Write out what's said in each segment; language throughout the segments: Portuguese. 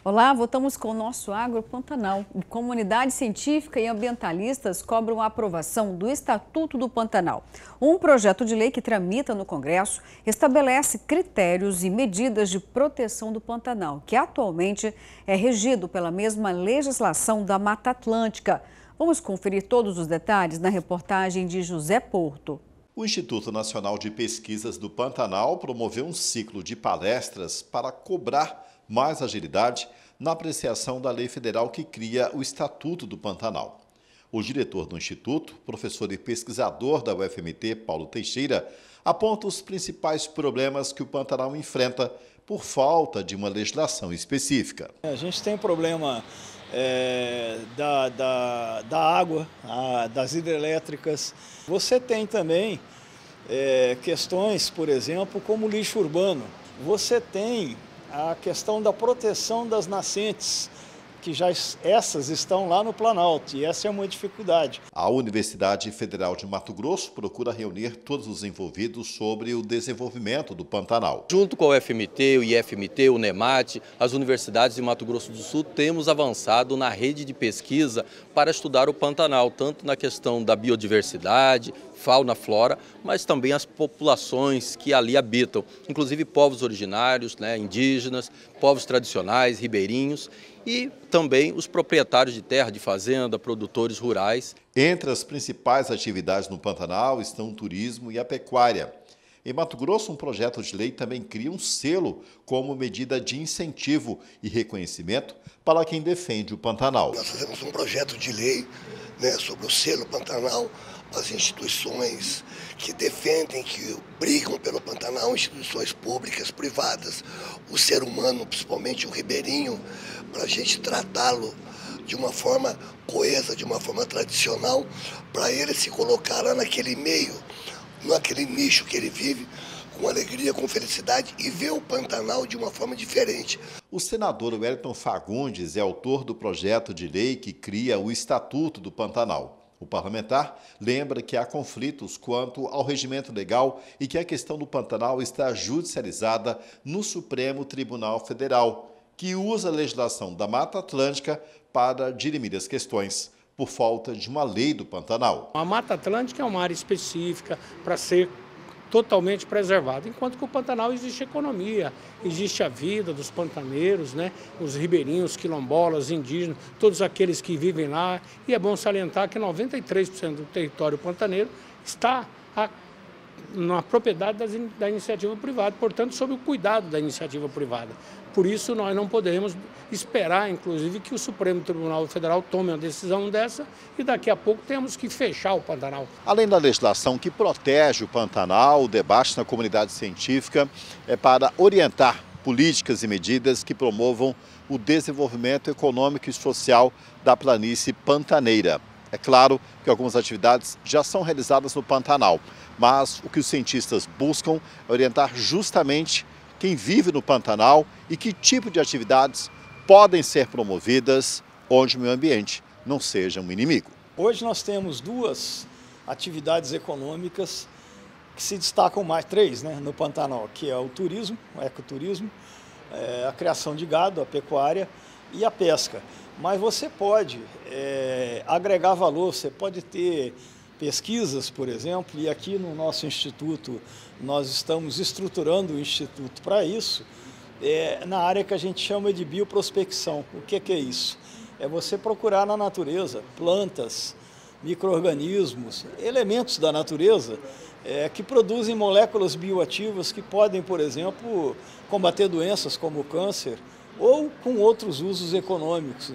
Olá, voltamos com o nosso Agro Pantanal. Comunidade científica e ambientalistas cobram a aprovação do Estatuto do Pantanal. Um projeto de lei que tramita no Congresso estabelece critérios e medidas de proteção do Pantanal, que atualmente é regido pela mesma legislação da Mata Atlântica. Vamos conferir todos os detalhes na reportagem de José Porto. O Instituto Nacional de Pesquisas do Pantanal promoveu um ciclo de palestras para cobrar mais agilidade na apreciação da lei federal que cria o Estatuto do Pantanal. O diretor do Instituto, professor e pesquisador da UFMT, Paulo Teixeira, aponta os principais problemas que o Pantanal enfrenta por falta de uma legislação específica. A gente tem problema da água, das hidrelétricas. Você tem também questões, por exemplo, como lixo urbano. Você tem a questão da proteção das nascentes, que essas estão lá no Planalto, e essa é uma dificuldade. A Universidade Federal de Mato Grosso procura reunir todos os envolvidos sobre o desenvolvimento do Pantanal. Junto com o UFMT, o IFMT, o NEMAT, as universidades de Mato Grosso do Sul, temos avançado na rede de pesquisa para estudar o Pantanal, tanto na questão da biodiversidade, fauna, flora, mas também as populações que ali habitam, inclusive povos originários, indígenas, povos tradicionais, ribeirinhos e também os proprietários de terra, de fazenda, produtores rurais. Entre as principais atividades no Pantanal estão o turismo e a pecuária. Em Mato Grosso, um projeto de lei também cria um selo como medida de incentivo e reconhecimento para quem defende o Pantanal. Nós fazemos um projeto de lei sobre o selo Pantanal. As instituições que defendem, que brigam pelo Pantanal, instituições públicas, privadas, o ser humano, principalmente o ribeirinho, para a gente tratá-lo de uma forma coesa, de uma forma tradicional, para ele se colocar lá naquele meio, naquele nicho que ele vive, com alegria, com felicidade e ver o Pantanal de uma forma diferente. O senador Wellington Fagundes é autor do projeto de lei que cria o Estatuto do Pantanal. O parlamentar lembra que há conflitos quanto ao regimento legal e que a questão do Pantanal está judicializada no Supremo Tribunal Federal, que usa a legislação da Mata Atlântica para dirimir as questões, por falta de uma lei do Pantanal. A Mata Atlântica é uma área específica para ser totalmente preservado, enquanto que o Pantanal existe economia, existe a vida dos pantaneiros, os ribeirinhos, quilombolas, indígenas, todos aqueles que vivem lá, e é bom salientar que 93% do território pantaneiro está na propriedade da iniciativa privada, portanto, sob o cuidado da iniciativa privada. Por isso, nós não podemos esperar, inclusive, que o Supremo Tribunal Federal tome uma decisão dessa e daqui a pouco temos que fechar o Pantanal. Além da legislação que protege o Pantanal, o debate na comunidade científica é para orientar políticas e medidas que promovam o desenvolvimento econômico e social da planície pantaneira. É claro que algumas atividades já são realizadas no Pantanal, mas o que os cientistas buscam é orientar justamente quem vive no Pantanal e que tipo de atividades podem ser promovidas onde o meio ambiente não seja um inimigo. Hoje nós temos duas atividades econômicas que se destacam mais, três no Pantanal, que é o turismo, o ecoturismo, a criação de gado, a pecuária e a pesca. Mas você pode agregar valor, você pode ter pesquisas, por exemplo, e aqui no nosso instituto nós estamos estruturando o instituto para isso, na área que a gente chama de bioprospecção. O que é isso? É você procurar na natureza plantas, micro-organismos, elementos da natureza que produzem moléculas bioativas que podem, por exemplo, combater doenças como o câncer ou com outros usos econômicos.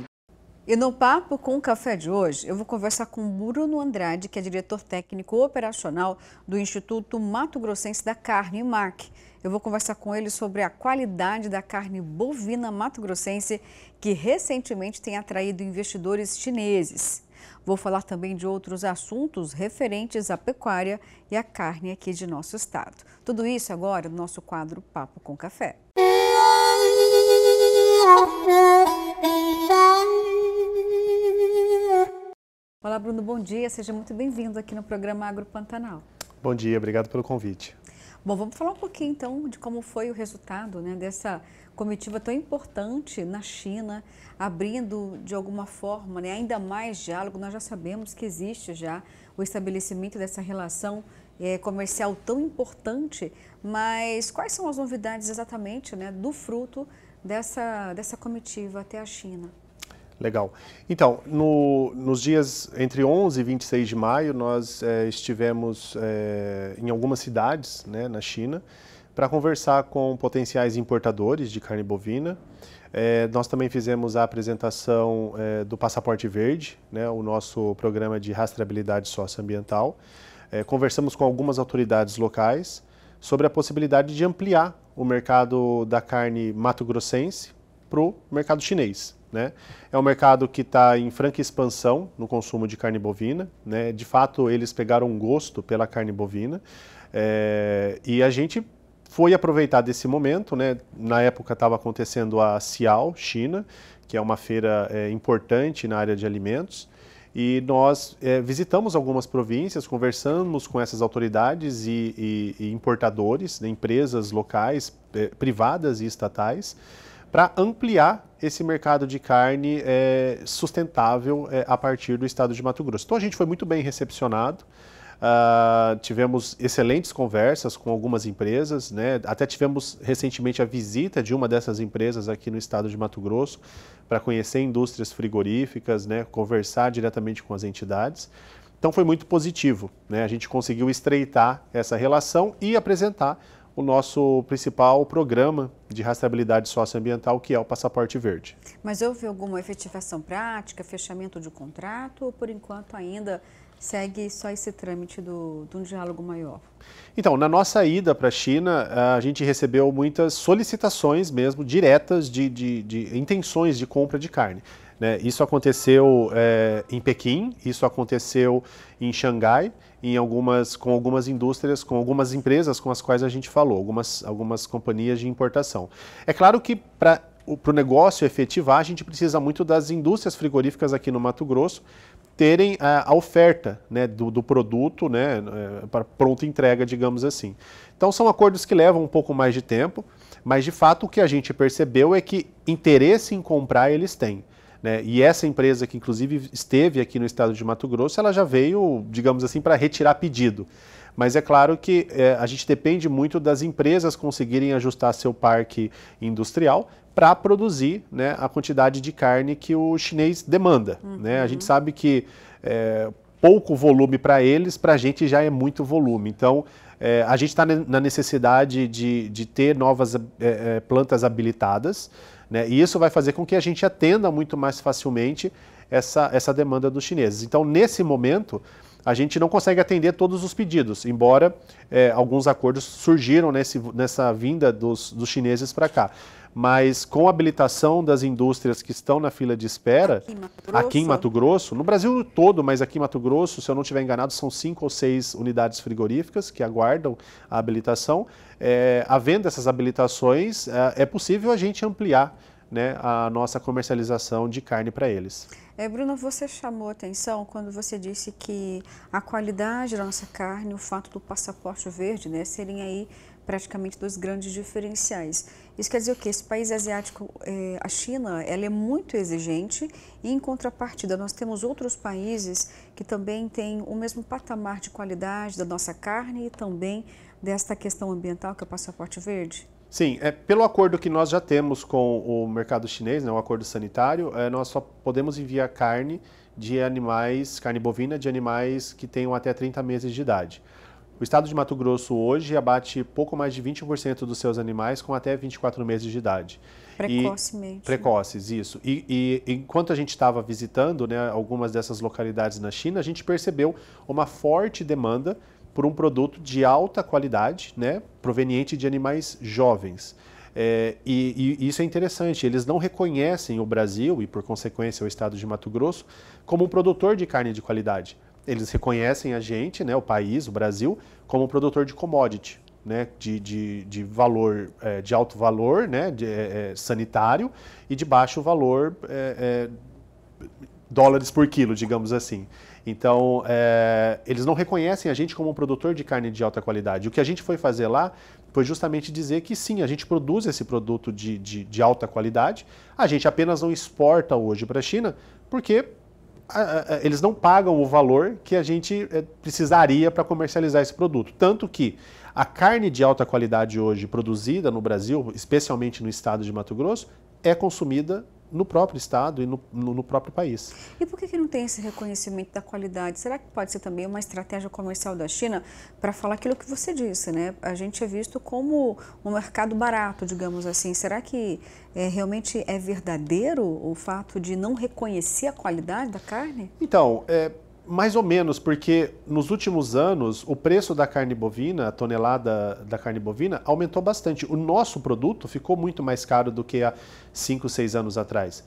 E no Papo com o Café de hoje, eu vou conversar com Bruno Andrade, que é diretor técnico operacional do Instituto Mato Grossense da Carne, IMAC. Eu vou conversar com ele sobre a qualidade da carne bovina mato-grossense, que recentemente tem atraído investidores chineses. Vou falar também de outros assuntos referentes à pecuária e à carne aqui de nosso estado. Tudo isso agora no nosso quadro Papo com Café. Olá, Bruno, bom dia. Seja muito bem-vindo aqui no programa Agro Pantanal. Bom dia, obrigado pelo convite. Bom, vamos falar um pouquinho então de como foi o resultado dessa comitiva tão importante na China, abrindo de alguma forma, né, ainda mais diálogo. Nós já sabemos que existe já o estabelecimento dessa relação comercial tão importante, mas quais são as novidades exatamente, né, do fruto dessa comitiva até a China? Legal. Então, nos dias entre 11 e 26 de maio, nós estivemos em algumas cidades, né, na China, para conversar com potenciais importadores de carne bovina. Nós também fizemos a apresentação do Passaporte Verde, né, o nosso programa de rastreabilidade socioambiental. Conversamos com algumas autoridades locais sobre a possibilidade de ampliar o mercado da carne mato-grossense para o mercado chinês. Né? É um mercado que está em franca expansão no consumo de carne bovina, né? De fato, eles pegaram um gosto pela carne bovina e a gente foi aproveitar desse momento, né? Na época estava acontecendo a Cial, China, que é uma feira importante na área de alimentos, e nós visitamos algumas províncias, conversamos com essas autoridades e importadores, né? Empresas locais, privadas e estatais, para ampliar esse mercado de carne sustentável a partir do estado de Mato Grosso. Então a gente foi muito bem recepcionado, tivemos excelentes conversas com algumas empresas, né? Até tivemos recentemente a visita de uma dessas empresas aqui no estado de Mato Grosso para conhecer indústrias frigoríficas, né? Conversar diretamente com as entidades. Então foi muito positivo, né? A gente conseguiu estreitar essa relação e apresentar o nosso principal programa de rastreabilidade socioambiental, que é o Passaporte Verde. Mas houve alguma efetivação prática, fechamento de contrato, ou por enquanto ainda segue só esse trâmite de um diálogo maior? Então, na nossa ida para a China, a gente recebeu muitas solicitações mesmo, diretas de intenções de compra de carne. Né? Isso aconteceu em Pequim, isso aconteceu em Xangai, com algumas indústrias, com algumas empresas com as quais a gente falou, algumas companhias de importação. É claro que para o negócio efetivar, a gente precisa muito das indústrias frigoríficas aqui no Mato Grosso terem a oferta, né, do produto, né, para pronta entrega, digamos assim. Então são acordos que levam um pouco mais de tempo, mas de fato o que a gente percebeu é que interesse em comprar eles têm. Né? E essa empresa que inclusive esteve aqui no estado de Mato Grosso, ela já veio, digamos assim, para retirar pedido. Mas é claro que a gente depende muito das empresas conseguirem ajustar seu parque industrial para produzir, né, a quantidade de carne que o chinês demanda. Uhum. Né? A gente sabe que pouco volume para eles, para a gente já é muito volume. Então, a gente está na necessidade de ter novas plantas habilitadas, né? E isso vai fazer com que a gente atenda muito mais facilmente essa demanda dos chineses. Então, nesse momento, a gente não consegue atender todos os pedidos, embora alguns acordos surgiram nessa vinda dos chineses para cá. Mas com a habilitação das indústrias que estão na fila de espera, aqui em Mato Grosso, no Brasil todo, mas aqui em Mato Grosso, se eu não estiver enganado, são 5 ou 6 unidades frigoríficas que aguardam a habilitação. Havendo essas habilitações, é possível a gente ampliar, né, a nossa comercialização de carne para eles. Bruno, você chamou atenção quando você disse que a qualidade da nossa carne, o fato do passaporte verde, né, serem aí praticamente dos grandes diferenciais. Isso quer dizer o quê? Esse país asiático, a China, ela é muito exigente e, em contrapartida, nós temos outros países que também têm o mesmo patamar de qualidade da nossa carne e também desta questão ambiental, que é o passaporte verde? Sim, pelo acordo que nós já temos com o mercado chinês, né, o acordo sanitário, nós só podemos enviar carne de animais, carne bovina de animais que tenham até 30 meses de idade. O estado de Mato Grosso hoje abate pouco mais de 20% dos seus animais com até 24 meses de idade. Precocemente. Precoces, isso. E enquanto a gente estava visitando, né, algumas dessas localidades na China, a gente percebeu uma forte demanda por um produto de alta qualidade, né, proveniente de animais jovens. E isso é interessante, eles não reconhecem o Brasil e, por consequência, o estado de Mato Grosso como um produtor de carne de qualidade. Eles reconhecem a gente, né, o país, o Brasil, como um produtor de commodity, né, de valor, de alto valor, né, sanitário, e de baixo valor, dólares por quilo, digamos assim. Então, eles não reconhecem a gente como um produtor de carne de alta qualidade. O que a gente foi fazer lá foi justamente dizer que sim, a gente produz esse produto de alta qualidade, a gente apenas não exporta hoje para a China, porque eles não pagam o valor que a gente precisaria para comercializar esse produto. Tanto que a carne de alta qualidade hoje produzida no Brasil, especialmente no estado de Mato Grosso, é consumida no próprio estado e no próprio país. E por que não tem esse reconhecimento da qualidade? Será que pode ser também uma estratégia comercial da China para falar aquilo que você disse, né? A gente é visto como um mercado barato, digamos assim. Será que realmente é verdadeiro o fato de não reconhecer a qualidade da carne? Então, mais ou menos, porque nos últimos anos o preço da carne bovina, a tonelada da carne bovina, aumentou bastante. O nosso produto ficou muito mais caro do que há 5, 6 anos atrás.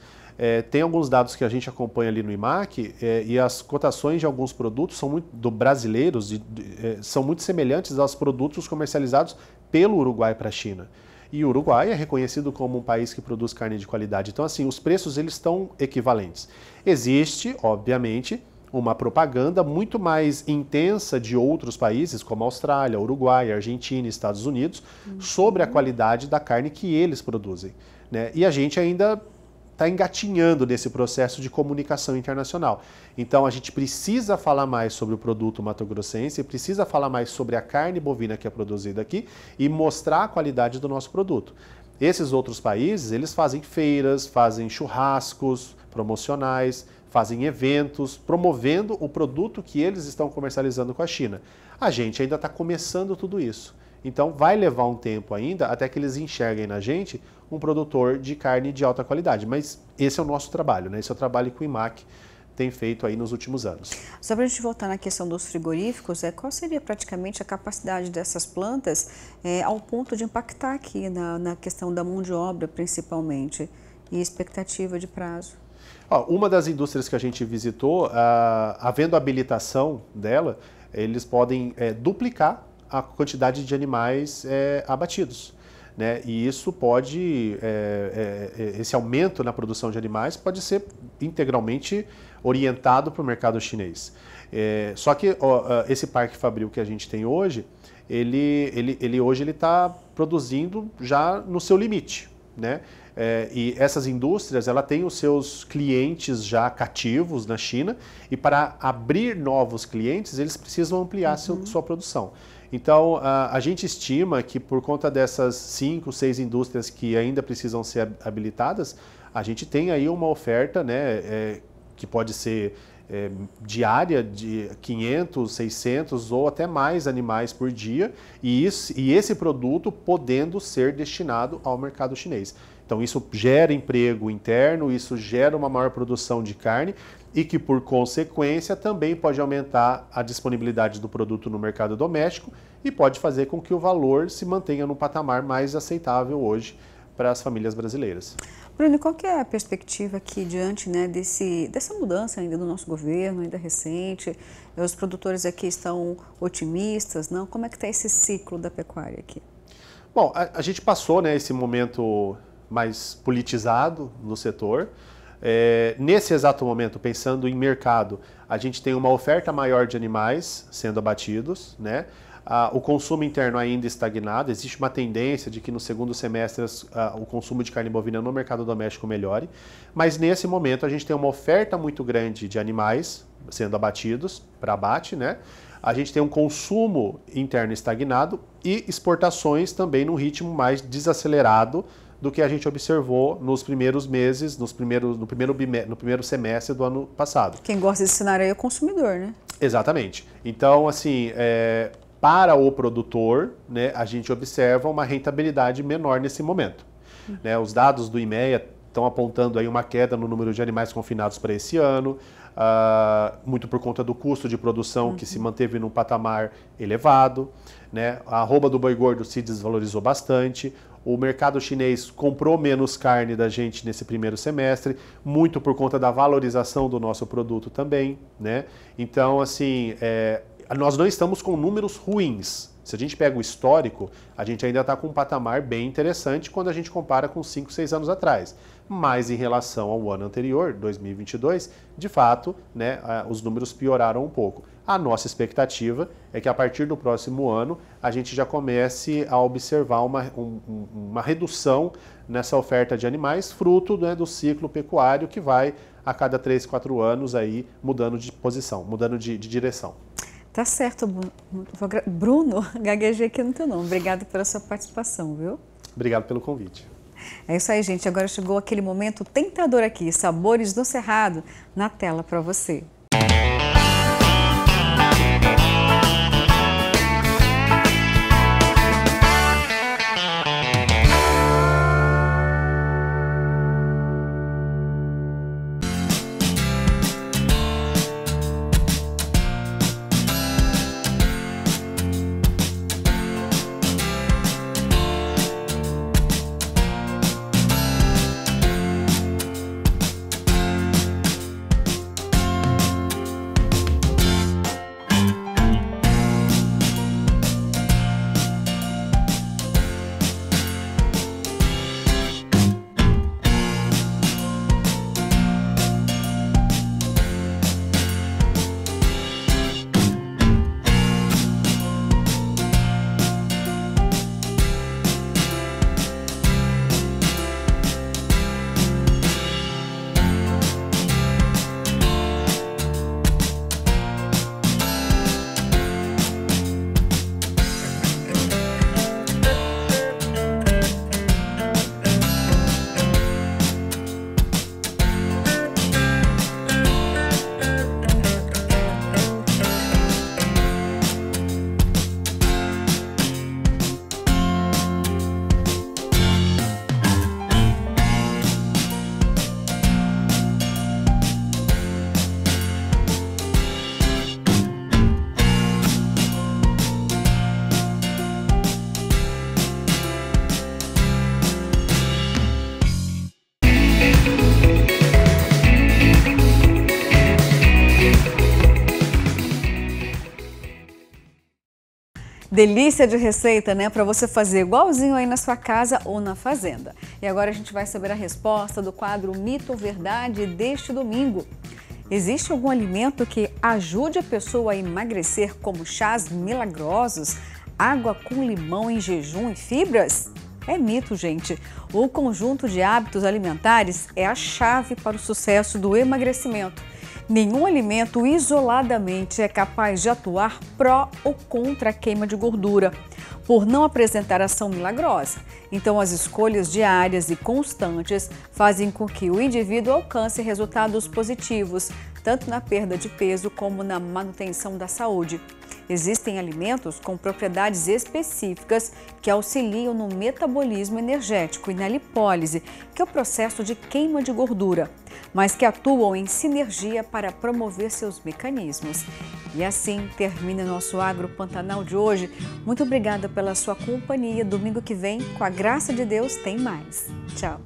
Tem alguns dados que a gente acompanha ali no IMAC e as cotações de alguns produtos brasileiros são muito semelhantes aos produtos comercializados pelo Uruguai para a China. E o Uruguai é reconhecido como um país que produz carne de qualidade. Então, assim, os preços eles estão equivalentes. Existe, obviamente, uma propaganda muito mais intensa de outros países, como Austrália, Uruguai, Argentina e Estados Unidos, sobre a qualidade da carne que eles produzem, né? E a gente ainda está engatinhando nesse processo de comunicação internacional. Então a gente precisa falar mais sobre o produto mato-grossense, precisa falar mais sobre a carne bovina que é produzida aqui e mostrar a qualidade do nosso produto. Esses outros países, eles fazem feiras, fazem churrascos promocionais, fazem eventos, promovendo o produto que eles estão comercializando com a China. A gente ainda está começando tudo isso. Então vai levar um tempo ainda até que eles enxerguem na gente um produtor de carne de alta qualidade. Mas esse é o nosso trabalho, né? Esse é o trabalho que o IMAC tem feito aí nos últimos anos. Só para a gente voltar na questão dos frigoríficos, qual seria praticamente a capacidade dessas plantas ao ponto de impactar aqui na questão da mão de obra, principalmente, e expectativa de prazo? Uma das indústrias que a gente visitou, havendo habilitação dela, eles podem duplicar a quantidade de animais abatidos, né? E isso pode, esse aumento na produção de animais pode ser integralmente orientado para o mercado chinês. Só que esse parque fabril que a gente tem hoje, ele hoje está produzindo já no seu limite, né? E essas indústrias, ela tem os seus clientes já cativos na China e para abrir novos clientes, eles precisam ampliar sua produção. Então, a gente estima que por conta dessas 5, 6 indústrias que ainda precisam ser habilitadas, a gente tem aí uma oferta, né, que pode ser diária de 500, 600 ou até mais animais por dia e esse produto podendo ser destinado ao mercado chinês. Então isso gera emprego interno, isso gera uma maior produção de carne e que por consequência também pode aumentar a disponibilidade do produto no mercado doméstico e pode fazer com que o valor se mantenha num patamar mais aceitável hoje para as famílias brasileiras. Bruno, qual que é a perspectiva aqui diante, né, dessa mudança ainda do nosso governo, ainda recente? Os produtores aqui estão otimistas, não? Como é que está esse ciclo da pecuária aqui? Bom, a gente passou, né, esse momento mais politizado no setor. Nesse exato momento, pensando em mercado, a gente tem uma oferta maior de animais sendo abatidos, né? O consumo interno ainda estagnado, existe uma tendência de que no segundo semestre o consumo de carne bovina no mercado doméstico melhore, mas nesse momento a gente tem uma oferta muito grande de animais sendo abatidos para abate, né? A gente tem um consumo interno estagnado e exportações também num ritmo mais desacelerado do que a gente observou nos primeiros meses, no primeiro semestre do ano passado. Quem gosta desse cenário aí é o consumidor, né? Exatamente. Então, assim, para o produtor, né, a gente observa uma rentabilidade menor nesse momento. Né? Os dados do IMEA estão apontando aí uma queda no número de animais confinados para esse ano, muito por conta do custo de produção que se manteve num patamar elevado, né? A arroba do boi gordo se desvalorizou bastante, o mercado chinês comprou menos carne da gente nesse primeiro semestre, muito por conta da valorização do nosso produto também, né? Então, assim, nós não estamos com números ruins, Se a gente pega o histórico, a gente ainda está com um patamar bem interessante quando a gente compara com 5, 6 anos atrás. Mas em relação ao ano anterior, 2022, de fato, né, os números pioraram um pouco. A nossa expectativa é que a partir do próximo ano a gente já comece a observar uma redução nessa oferta de animais, fruto, né, do ciclo pecuário que vai a cada 3, 4 anos aí mudando de posição, mudando de direção. Tá certo, Bruno, gaguejei aqui no teu nome. Obrigado pela sua participação, viu? Obrigado pelo convite. É isso aí, gente. Agora chegou aquele momento tentador aqui, Sabores do Cerrado, na tela para você. Delícia de receita, né? Para você fazer igualzinho aí na sua casa ou na fazenda. E agora a gente vai saber a resposta do quadro Mito ou Verdade deste domingo. Existe algum alimento que ajude a pessoa a emagrecer, como chás milagrosos, água com limão em jejum e fibras? É mito, gente. O conjunto de hábitos alimentares é a chave para o sucesso do emagrecimento. Nenhum alimento isoladamente é capaz de atuar pró ou contra a queima de gordura, por não apresentar ação milagrosa. Então, as escolhas diárias e constantes fazem com que o indivíduo alcance resultados positivos, tanto na perda de peso como na manutenção da saúde. Existem alimentos com propriedades específicas que auxiliam no metabolismo energético e na lipólise, que é o processo de queima de gordura, mas que atuam em sinergia para promover seus mecanismos. E assim termina nosso Agro Pantanal de hoje. Muito obrigada pela sua companhia. Domingo que vem, com a graça de Deus, tem mais. Tchau!